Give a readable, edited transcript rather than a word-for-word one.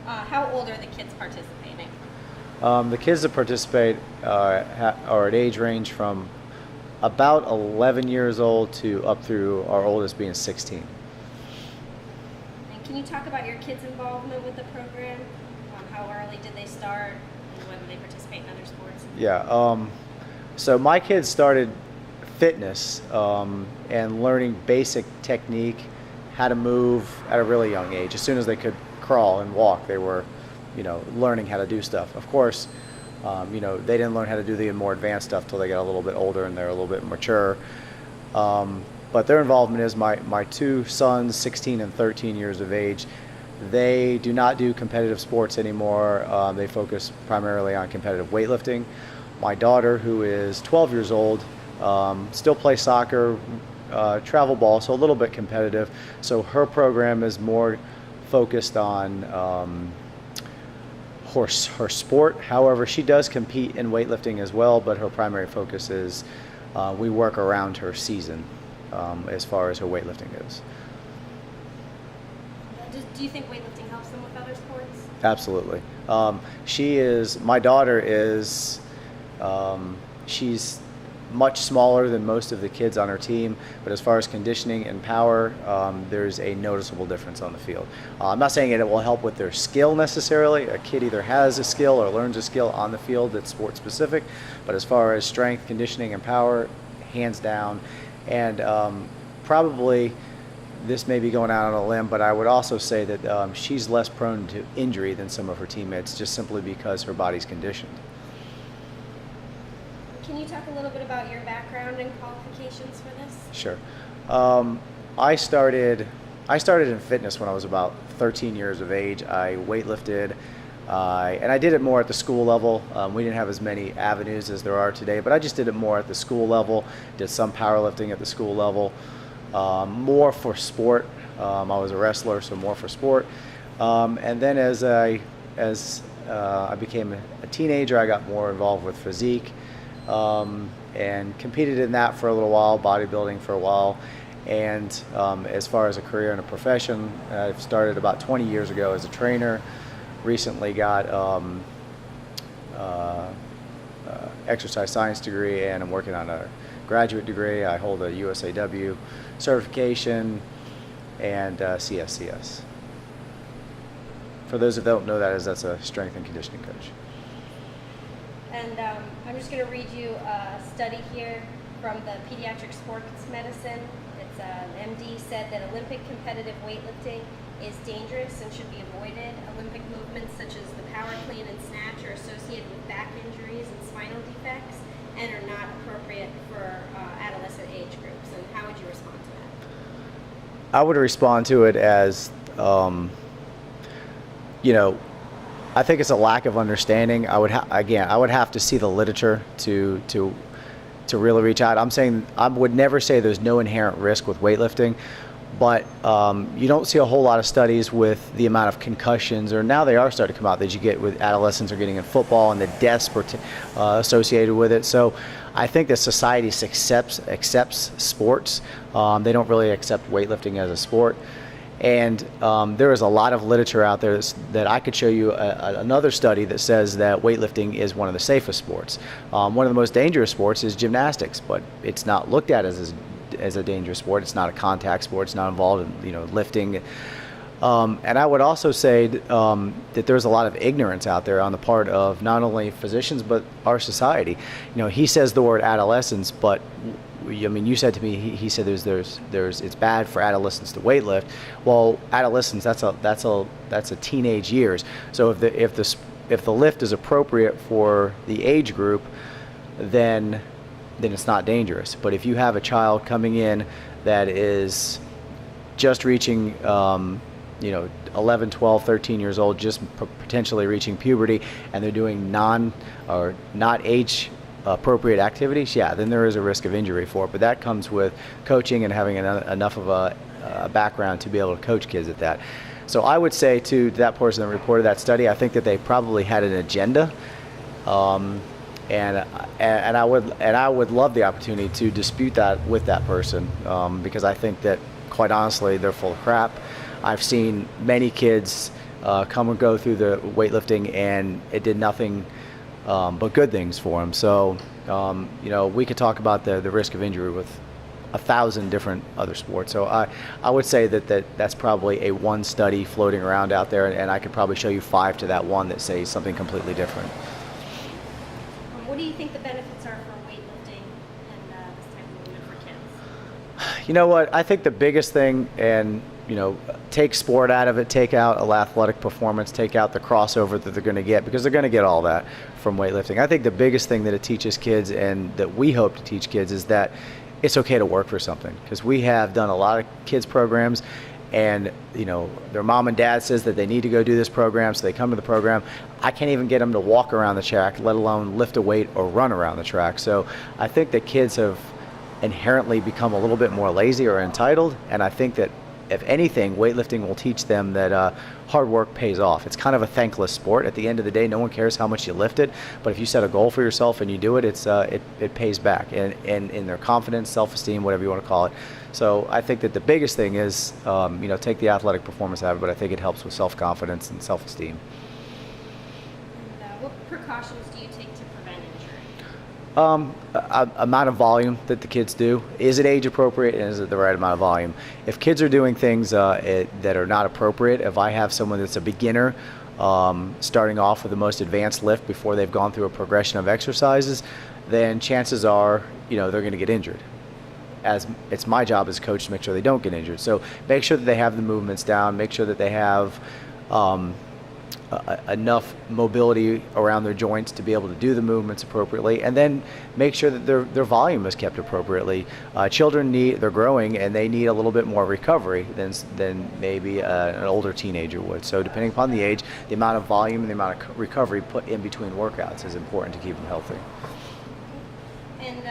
How old are the kids participating? The kids that participate are at age range from about 11 years old to up through our oldest being 16. And can you talk about your kids' involvement with the program? How early did they start, and whether they participate in other sports? Yeah. So my kids started fitness and learning basic technique, how to move at a really young age. As soon as they could crawl and walk, they were, learning how to do stuff. Of course, they didn't learn how to do the more advanced stuff till they got a little bit older and they're a little bit mature. But their involvement is my two sons, 16 and 13 years of age. They do not do competitive sports anymore. They focus primarily on competitive weightlifting. My daughter, who is 12 years old, still plays soccer, travel ball, so a little bit competitive. So her program is more focused on her sport. However, she does compete in weightlifting as well, but her primary focus is we work around her season as far as her weightlifting goes. Do you think weightlifting helps them with other sports? Absolutely. My daughter is, she's much smaller than most of the kids on her team, but as far as conditioning and power, there's a noticeable difference on the field. I'm not saying it will help with their skill necessarily. A kid either has a skill or learns a skill on the field that's sport specific, but as far as strength, conditioning, and power, hands down. And probably, this may be going out on a limb, but I would also say that she's less prone to injury than some of her teammates, just simply because her body's conditioned. Can you talk a little bit about your background and qualifications for this? Sure. I started in fitness when I was about 13 years of age. I weightlifted, and I did it more at the school level. We didn't have as many avenues as there are today, but I just did it more at the school level. Did some powerlifting at the school level, more for sport. I was a wrestler, so more for sport. And then as I became a teenager, I got more involved with physique. And competed in that for a little while, bodybuilding for a while. And as far as a career and a profession, I've started about 20 years ago as a trainer. Recently got exercise science degree, and I'm working on a graduate degree. I hold a USAW certification and CSCS. For those that don't know that's a strength and conditioning coach. And I'm just going to read you a study here from the Pediatric Sports Medicine. It's MD said that Olympic competitive weightlifting is dangerous and should be avoided. Olympic movements such as the power clean and snatch are associated with back injuries and spinal defects and are not appropriate for adolescent age groups. And how would you respond to that? I would respond to it as, I think it's a lack of understanding. I would have to see the literature to really reach out. I'm saying I would never say there's no inherent risk with weightlifting, but you don't see a whole lot of studies with the amount of concussions, or now they are starting to come out, that you get with adolescents are getting in football and the deaths associated with it. So I think that society accepts sports. They don't really accept weightlifting as a sport. And there is a lot of literature out there that I could show you another study that says that weightlifting is one of the safest sports. One of the most dangerous sports is gymnastics, but it's not looked at as a dangerous sport. It's not a contact sport. It's not involved in lifting. And I would also say that there's a lot of ignorance out there on the part of not only physicians but our society. He says the word adolescence, but you said to me, he said it's bad for adolescents to weightlift. Well, adolescence, that's a teenage years. So if the lift is appropriate for the age group, then it's not dangerous. But if you have a child coming in that is just reaching 11, 12, 13 years old, just potentially reaching puberty, and they're doing not age appropriate activities, then there is a risk of injury for it. But that comes with coaching and having enough of a background to be able to coach kids at that. So I would say to that person that reported that study, I think that they probably had an agenda, and I would love the opportunity to dispute that with that person, because I think that, quite honestly, they're full of crap. I've seen many kids come and go through the weightlifting, and it did nothing but good things for them. So, we could talk about the risk of injury with 1,000 different other sports. So I would say that's probably a one study floating around out there, and I could probably show you 5 to that one that say something completely different. What do you think the benefits are for weightlifting and this type of movement for kids? You know what? I think the biggest thing, and take sport out of it, take out athletic performance, take out the crossover that they're going to get, because they're going to get all that from weightlifting. I think the biggest thing that it teaches kids, and that we hope to teach kids, is that it's okay to work for something. Because we have done a lot of kids programs, and their mom and dad says that they need to go do this program, so they come to the program. I can't even get them to walk around the track, let alone lift a weight or run around the track. So I think that kids have inherently become a little bit more lazy or entitled, and I think that if anything, weightlifting will teach them that hard work pays off. It's kind of a thankless sport. At the end of the day, no one cares how much you lift it, but if you set a goal for yourself and you do it, it pays back, and in their confidence, self-esteem, whatever you want to call it. So I think that the biggest thing is, take the athletic performance out of it, but I think it helps with self-confidence and self-esteem. And what precautions do you take to prevent injury? Amount of volume that the kids do. Is it age appropriate, and is it the right amount of volume? If kids are doing things that are not appropriate, if I have someone that's a beginner starting off with the most advanced lift before they've gone through a progression of exercises, then chances are they're going to get injured. As it's my job as a coach to make sure they don't get injured. So make sure that they have the movements down, make sure that they have enough mobility around their joints to be able to do the movements appropriately, and then make sure that their volume is kept appropriately. Children they're growing, and they need a little bit more recovery than maybe an older teenager would. So depending upon the age, the amount of volume and the amount of recovery put in between workouts is important to keep them healthy. And